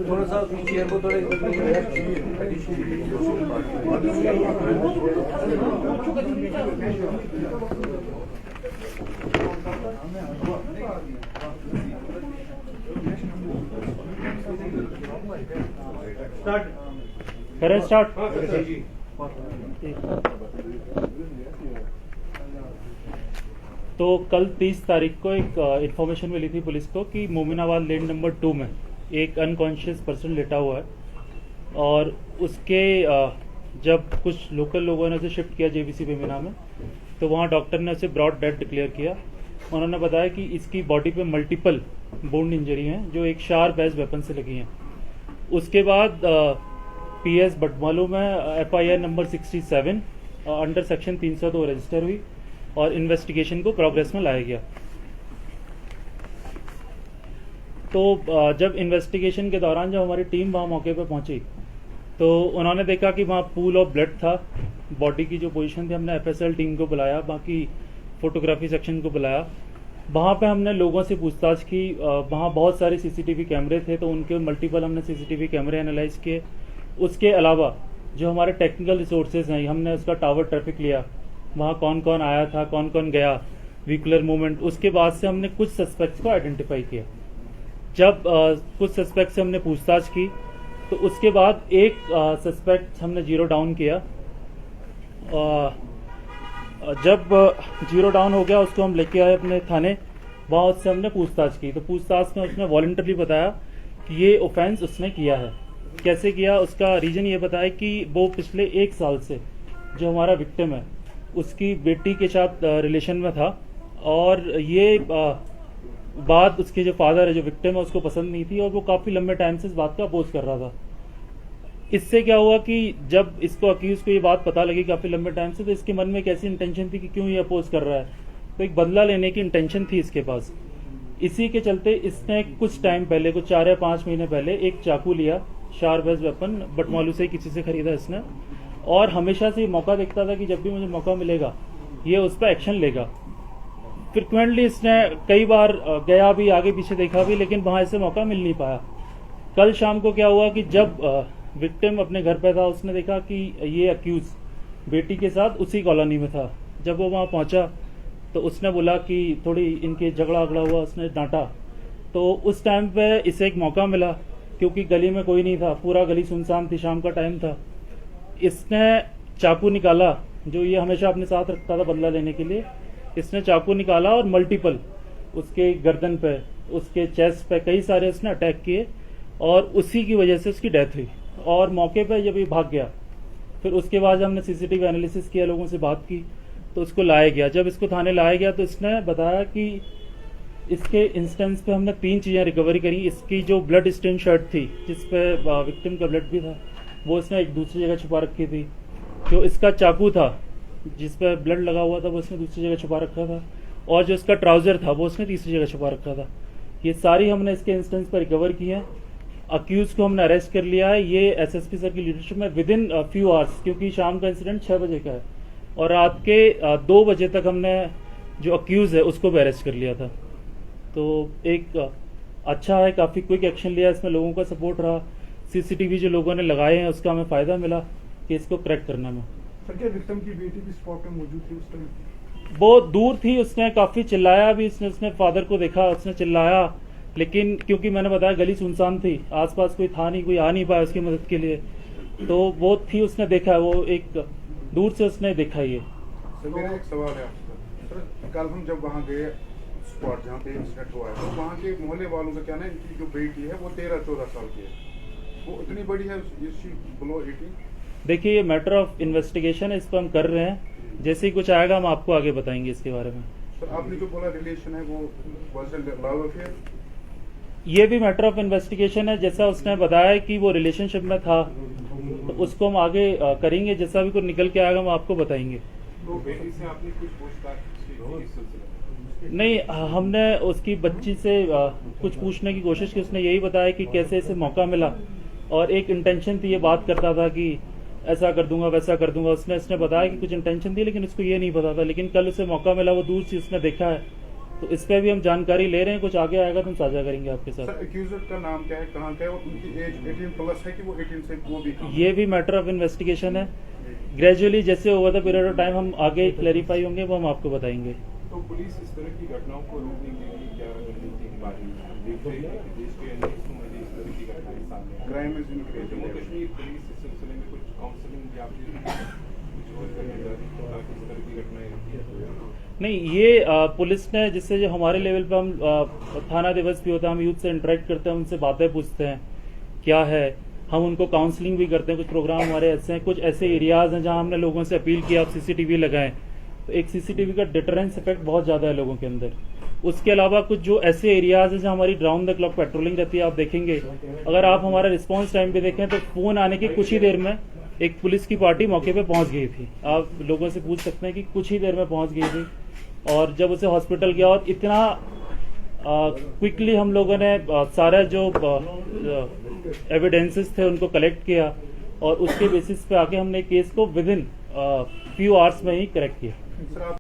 थोड़ा सा चेयर को थोड़े स्टार्ट। तो कल 30 तारीख को एक इन्फॉर्मेशन मिली थी पुलिस को कि मोमिनाबाद लेन नंबर 2 में एक अनकॉन्शियस पर्सन लेटा हुआ है और उसके जब कुछ लोकल लोगों ने उसे शिफ्ट किया जेबीसी बेमिना में तो वहाँ डॉक्टर ने उसे ब्रॉड डेड डिक्लेयर किया। उन्होंने बताया कि इसकी बॉडी पे मल्टीपल बोन इंजरी हैं जो एक शार्प एज वेपन से लगी हैं। उसके बाद पीएस बटमालू में FIR number 67 under section 302 register हुई और इन्वेस्टिगेशन को प्रोग्रेस में लाया गया। तो जब इन्वेस्टिगेशन के दौरान जब हमारी टीम वहाँ मौके पर पहुंची तो उन्होंने देखा कि वहाँ पूल ऑफ ब्लड था। बॉडी की जो पोजीशन थी, हमने एफएसएल टीम को बुलाया, बाकी फोटोग्राफी सेक्शन को बुलाया। वहाँ पे हमने लोगों से पूछताछ की। वहाँ बहुत सारे सीसीटीवी कैमरे थे तो उनके मल्टीपल हमने सीसीटीवी कैमरे एनालाइज किए। उसके अलावा जो हमारे टेक्निकल रिसोर्सेज हैं, हमने उसका टावर ट्रैफिक लिया, वहाँ कौन कौन आया था, कौन कौन गया, व्हीकुलर मूवमेंट। उसके बाद से हमने कुछ सस्पेक्ट्स को आइडेंटिफाई किया। जब कुछ सस्पेक्ट से हमने पूछताछ की तो उसके बाद एक सस्पेक्ट हमने जीरो डाउन किया। जब जीरो डाउन हो गया उसको हम लेके आए अपने थाने। वहाँ उससे हमने पूछताछ की तो पूछताछ में उसने वॉलंटरली बताया कि ये ऑफेंस उसने किया है। कैसे किया, उसका रीजन ये बताया कि वो पिछले 1 साल से जो हमारा विक्टिम है उसकी बेटी के साथ रिलेशन में था और ये बात उसके जो फादर है, जो विक्टिम है, उसको पसंद नहीं थी और वो काफ़ी लंबे टाइम से इस बात का अपोज कर रहा था। इससे क्या हुआ कि जब इसको अक्यूज को ये बात पता लगी काफ़ी लंबे टाइम से तो इसके मन में एक ऐसी इंटेंशन थी कि क्यों ये अपोज कर रहा है, तो एक बदला लेने की इंटेंशन थी इसके पास। इसी के चलते इसने कुछ टाइम पहले, कुछ 4 या 5 महीने पहले एक चाकू लिया, शार्प एज वेपन, बटमालू से किसी से खरीदा इसने और हमेशा से मौका देखता था कि जब भी मुझे मौका मिलेगा ये उस पर एक्शन लेगा। फ्रिक्वेंटली इसने कई बार गया भी, आगे पीछे देखा भी, लेकिन वहां इसे मौका मिल नहीं पाया। कल शाम को क्या हुआ कि जब विक्टिम अपने घर पे था उसने देखा कि ये अक्यूज बेटी के साथ उसी कॉलोनी में था। जब वो वहां पहुंचा तो उसने बोला कि थोड़ी इनके झगड़ा अगड़ा हुआ, उसने डांटा। तो उस टाइम पे इसे एक मौका मिला क्योंकि गली में कोई नहीं था, पूरा गली सुनसान थी, शाम का टाइम था। इसने चाकू निकाला, जो ये हमेशा अपने साथ रखता था बदला लेने के लिए। इसने चाकू निकाला और मल्टीपल उसके गर्दन पे, उसके चेस्ट पे कई सारे उसने अटैक किए और उसी की वजह से उसकी डेथ हुई। और मौके पे जब ये भाग गया फिर उसके बाद हमने सीसीटीवी एनालिसिस किया, लोगों से बात की तो उसको लाया गया। जब इसको थाने लाया गया तो इसने बताया कि इसके इंस्टेंस पे हमने 3 चीजें रिकवरी करी। इसकी जो ब्लड स्टेन शर्ट थी जिसपे विक्टिम का ब्लड भी था वो इसने एक दूसरी जगह छुपा रखी थी। जो इसका चाकू था जिसपे ब्लड लगा हुआ था वो उसने दूसरी जगह छुपा रखा था और जो इसका ट्राउजर था वो उसने तीसरी जगह छुपा रखा था। ये सारी हमने इसके इंस्टेंस पर रिकवर की है। अक्यूज को हमने अरेस्ट कर लिया है। ये एसएसपी सर की लीडरशिप में विद इन फ्यू आवर्स, क्योंकि शाम का इंसिडेंट 6 बजे का है और रात के 2 बजे तक हमने जो अक्यूज है उसको भी अरेस्ट कर लिया था। तो एक अच्छा है, काफ़ी क्विक एक्शन लिया, इसमें लोगों का सपोर्ट रहा। सीसीटीवी जो लोगों ने लगाए हैं उसका हमें फ़ायदा मिला कि इसको क्रैक करने में। सर, क्या विक्टिम की बेटी भी स्पॉट पे मौजूद थी उस टाइम? वो दूर थी, उसने काफ़ी चिल्लाया भी, उसने फादर को देखा, उसने चिल्लाया, लेकिन क्योंकि मैंने बताया गली सुनसान थी, आसपास कोई था नहीं, कोई आ नहीं पाया उसकी मदद के लिए, तो वो थी, उसने देखा, वो एक दूर से उसने देखा। ये सर मेरा एक सवाल है आपसे। सर कल हम जब वहाँ गए स्पॉट जहाँ पे इंसिडेंट हुआ है तो वहाँ के मोहल्ले वालों का कहना है इनकी जो बेटी है वो 13-14 साल की है, वो इतनी बड़ी है, बिलो 18? देखिए ये मैटर ऑफ इन्वेस्टिगेशन है, इस पर हम कर रहे हैं, जैसे ही कुछ आएगा हम आपको आगे बताएंगे इसके बारे में। सर आपने जो बोला रिलेशन है वो लव अफेयर, ये भी मैटर ऑफ इन्वेस्टिगेशन है। जैसा उसने बताया कि वो रिलेशनशिप में था तो उसको हम आगे करेंगे, जैसा भी कुछ निकल के आएगा हम आपको बताएंगे। तो बेटी से आपने कुछ पूछताछ की इस सिलसिले में? नहीं, हमने उसकी बच्ची से कुछ पूछने की कोशिश की। उसने यही बताया कि कैसे इसे मौका मिला और एक इंटेंशन थी, ये बात करता था कि ऐसा कर दूंगा वैसा कर दूंगा। उसने बताया कि कुछ इंटेंशन थी लेकिन उसको ये नहीं पता था। लेकिन कल उसे मौका मिला, वो दूर से उसने देखा है तो इस पे भी हम जानकारी ले रहे हैं, कुछ आगे आएगा तो हम साझा करेंगे आपके साथ। सर एक्यूजर का नाम क्या है, कहाँ का है और उनकी एज 18 प्लस है कि वो 18 से वो भी कम? ये भी मैटर ऑफ इन्वेस्टिगेशन है। ग्रेजुअली जैसे over the period of time हम आगे क्लैरिफाई होंगे वो हम आपको बताएंगे। तो पुलिस इस तरह की घटनाओं को रोकने के लिए क्या रणनीति की बात है? देश के अनेक हिस्सों में इस तरह की घटनाएं सामने आ क्राइम इज रही हैं। इंक्रीजिंग। जम्मू कश्मीर पुलिस इस सिलसिले में कुछ काउंसलिंग या फिर कुछ और करने जा रही है ताकि इस तरह की घटनाएं होती नहीं, ये पुलिस ने जिससे जो हमारे लेवल पे हम थाना दिवस भी होता है, हम यूथ से इंटरेक्ट करते हैं, उनसे बातें पूछते हैं क्या है, हम उनको काउंसलिंग भी करते हैं। कुछ प्रोग्राम हमारे ऐसे हैं, कुछ ऐसे एरियाज हैं जहां हमने लोगों से अपील किया आप सीसीटीवी लगाएं, तो एक सीसीटीवी का डिटरेंस इफेक्ट बहुत ज्यादा है लोगों के अंदर। उसके अलावा कुछ जो ऐसे एरियाज हैं जहां हमारी राउंड द क्लॉक पेट्रोलिंग रहती है, आप देखेंगे अगर आप हमारा रिस्पांस टाइम पे देखें तो फोन आने की कुछ ही देर में एक पुलिस की पार्टी मौके पे पहुंच गई थी। आप लोगों से पूछ सकते हैं कि कुछ ही देर में पहुंच गई थी, और जब उसे हॉस्पिटल गया और इतना क्विकली हम लोगों ने सारा जो एविडेंसेस थे उनको कलेक्ट किया और उसके बेसिस पे आके हमने केस को विद इन फ्यू आवर्स में ही करेक्ट किया। सर आप